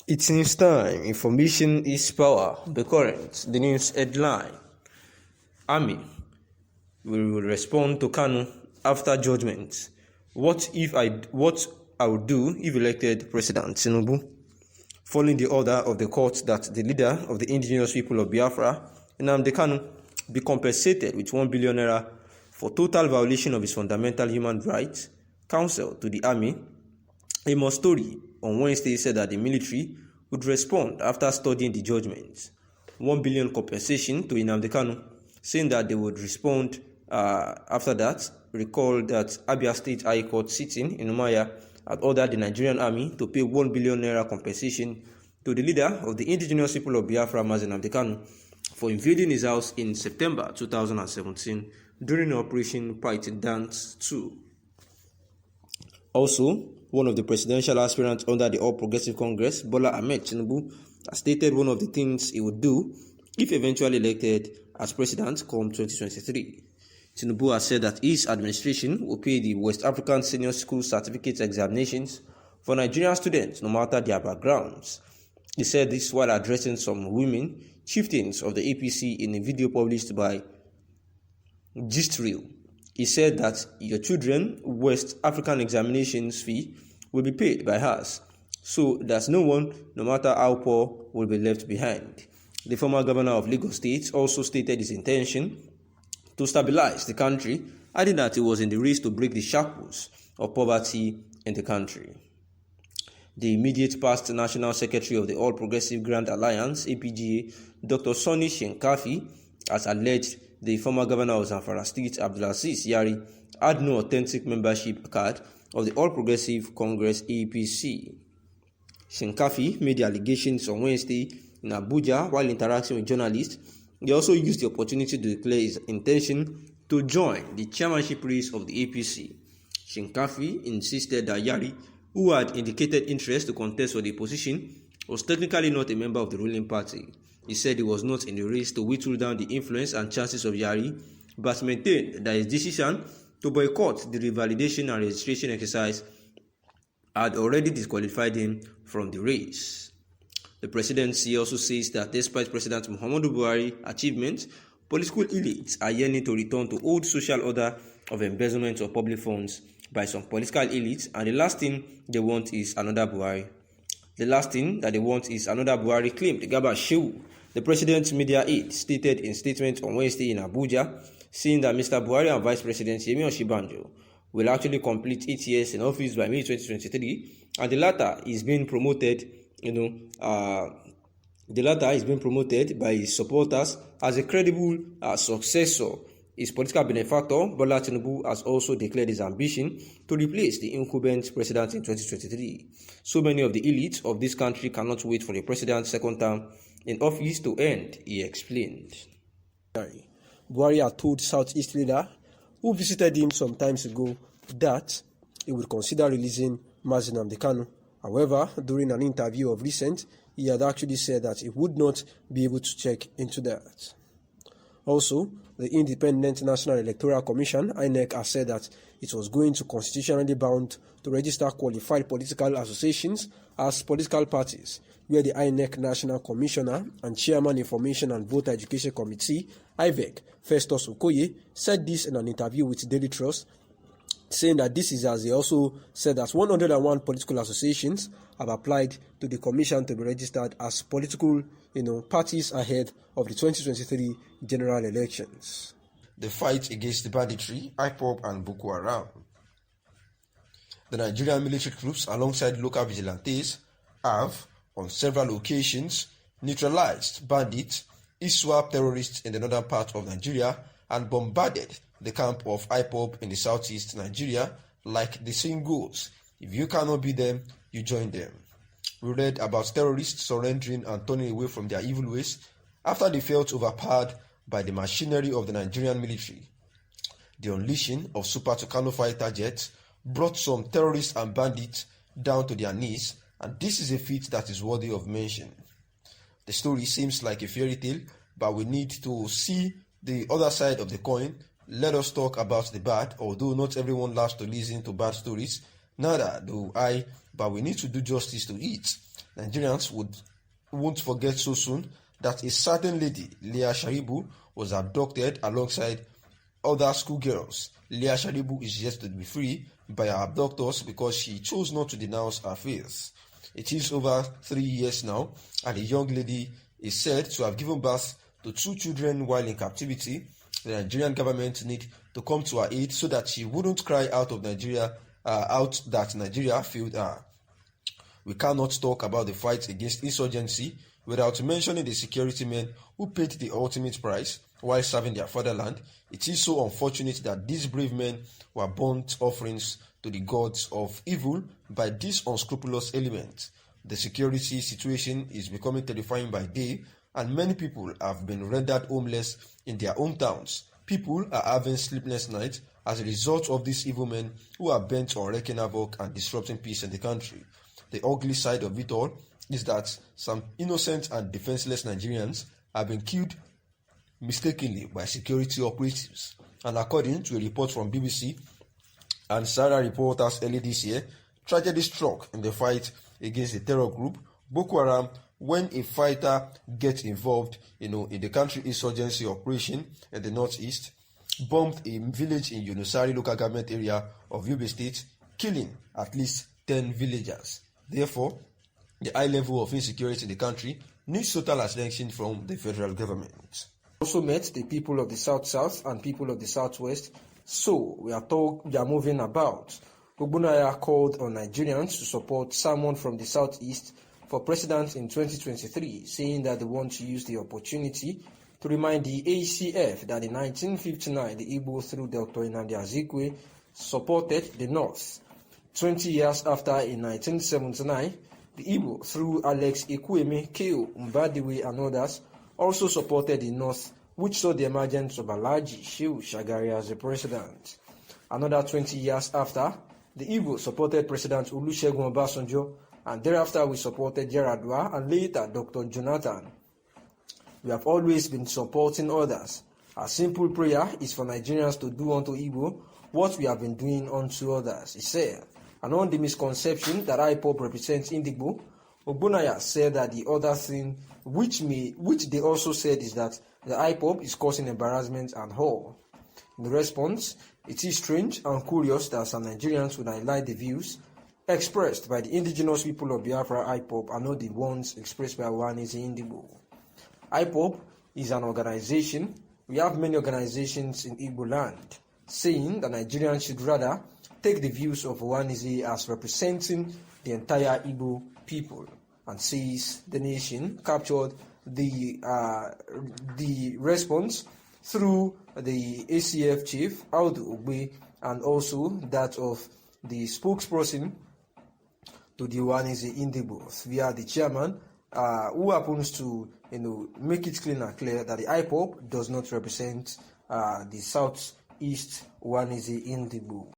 It's news time. Information is power. The current, the news headline. Army will respond to Kanu after judgment. What I would do if elected President Tinubu? Following the order of the court that the leader of the indigenous people of Biafra, Nnamdi Kanu, be compensated with 1 billion naira for total violation of his fundamental human rights, counsel to the army, a story on Wednesday said that the military would respond after studying the judgment. 1 billion compensation to Nnamdi Kanu, saying that they would respond after that. Recall that Abia State High Court sitting in Umaya had ordered the Nigerian army to pay 1 billion naira compensation to the leader of the indigenous people of Biafra, Nnamdi Kanu, for invading his house in September 2017 during Operation Python Dance 2. Also, one of the presidential aspirants under the All Progressive Congress, Bola Ahmed Tinubu, has stated one of the things he would do if eventually elected as president come 2023. Tinubu has said that his administration will pay the West African Senior School Certificate examinations for Nigerian students no matter their backgrounds. He said this while addressing some women chieftains of the APC in a video published by Dïsgrãçë. He said that your children West African examinations fee will be paid by us, so that no one, no matter how poor, will be left behind. The former governor of Lagos State also stated his intention to stabilize the country, adding that he was in the race to break the shackles of poverty in the country. The immediate past National Secretary of the All Progressive Grand Alliance, APGA, Dr. Sonny Shinkafi, has alleged the former governor of Zamfara State, Abdulaziz Yari, had no authentic membership card of the All Progressive Congress APC. Shinkafi made the allegations on Wednesday in Abuja while interacting with journalists. He also used the opportunity to declare his intention to join the chairmanship race of the APC. Shinkafi insisted that Yari, who had indicated interest to contest for the position, was technically not a member of the ruling party. He said he was not in the race to whittle down the influence and chances of Yari, but maintained that his decision to boycott the revalidation and registration exercise had already disqualified him from the race. The presidency also says that despite President Muhammadu Buhari's achievements, political elites are yearning to return to old social order of embezzlement of public funds by some political elites, and the last thing they want is another Buhari. The last thing that they want is another Buhari, claimed Garba Shehu, the president's media aide, stated in a statement on Wednesday in Abuja, saying that Mr. Buhari and Vice President Yemi Osinbajo will actually complete 8 years in office by May 2023, and the latter is being promoted, by his supporters as a credible successor. His political benefactor, Bola Tinubu, has also declared his ambition to replace the incumbent president in 2023. So many of the elites of this country cannot wait for the president's second term in office to end, he explained. Buhari had told Southeast leader, who visited him some time ago, that he would consider releasing Nnamdi Kanu. However, during an interview of recent, he had actually said that he would not be able to check into that. Also, the Independent National Electoral Commission, INEC, has said that it was going to constitutionally bound to register qualified political associations as political parties, where the INEC National Commissioner and Chairman Information and Voter Education Committee, IVEC, Festus Okoye, said this in an interview with Daily Trust, saying that this is as he also said that 101 political associations have applied to the commission to be registered as political parties ahead of the 2023 general elections. The fight against the banditry, Ipob and Boko Haram. The Nigerian military troops alongside local vigilantes have, on several occasions, neutralized bandits, ISWAP terrorists in the northern part of Nigeria, and bombarded the camp of Ipob in the southeast Nigeria. Like the saying goes, if you cannot beat them, you join them. We read about terrorists surrendering and turning away from their evil ways after they felt overpowered by the machinery of the Nigerian military. The unleashing of Super Tucano fighter jets brought some terrorists and bandits down to their knees, and this is a feat that is worthy of mention. The story seems like a fairy tale, but we need to see the other side of the coin. Let us talk about the bad, although not everyone loves to listen to bad stories, neither do I, but we need to do justice to it. Nigerians won't forget so soon that a certain lady, Leah Sharibu, was abducted alongside other schoolgirls. Leah Sharibu is yet to be free by her abductors because she chose not to denounce her faith. It is over 3 years now, and the young lady is said to have given birth to 2 children while in captivity. The Nigerian government need to come to her aid so that she wouldn't cry out that Nigeria failed her. We cannot talk about the fight against insurgency without mentioning the security men who paid the ultimate price while serving their fatherland. It is so unfortunate that these brave men were burnt offerings to the gods of evil by this unscrupulous element. The security situation is becoming terrifying by day, and many people have been rendered homeless in their hometowns. People are having sleepless nights as a result of these evil men who are bent on wreaking havoc and disrupting peace in the country. The ugly side of it all is that some innocent and defenseless Nigerians have been killed mistakenly by security operatives. And according to a report from BBC and Sarah reporters early this year, tragedy struck in the fight against the terror group Boko Haram when a fighter gets involved in the country insurgency operation in the northeast, bombed a village in Yunusari local government area of Yobe State, killing at least 10 villagers. Therefore, the high level of insecurity in the country needs total attention from the federal government. Also met the people of the South-South and people of the South-West, so we are moving about. Ogbunaya called on Nigerians to support someone from the Southeast for president in 2023, saying that they want to use the opportunity to remind the ACF that in 1959 the Igbo through Dr. Nnamdi Azikiwe supported the North. 20 years after, in 1979, the Igbo through Alex Ekwueme, Keo Mbadiwe and others also supported the North, which saw the emergence of Alhaji Shehu Shagari as the president. Another 20 years after, the Igbo supported President Olusegun Obasanjo, and thereafter we supported Yar'Adua and later Dr. Jonathan. We have always been supporting others. Our simple prayer is for Nigerians to do unto Igbo what we have been doing unto others, he said. And on the misconception that Ipob represents Indigbo, Ogbunaya said that the other thing which they also said is that the Ipob is causing embarrassment and horror. In response, it is strange and curious that some Nigerians would highlight the views expressed by the indigenous people of Biafra Ipob and not the ones expressed by Ohaneze Indigbo. Ipob is an organization. We have many organizations in Igbo land, saying that Nigerians should rather take the views of Ohaneze as representing the entire Igbo people, and says the nation captured the response through the ACF chief, Audu Ogbe, and also that of the spokesperson to the Ohaneze Indigbo via the chairman, who happens to make it clear that the IPOB does not represent the Southeast Ohaneze Indigbo.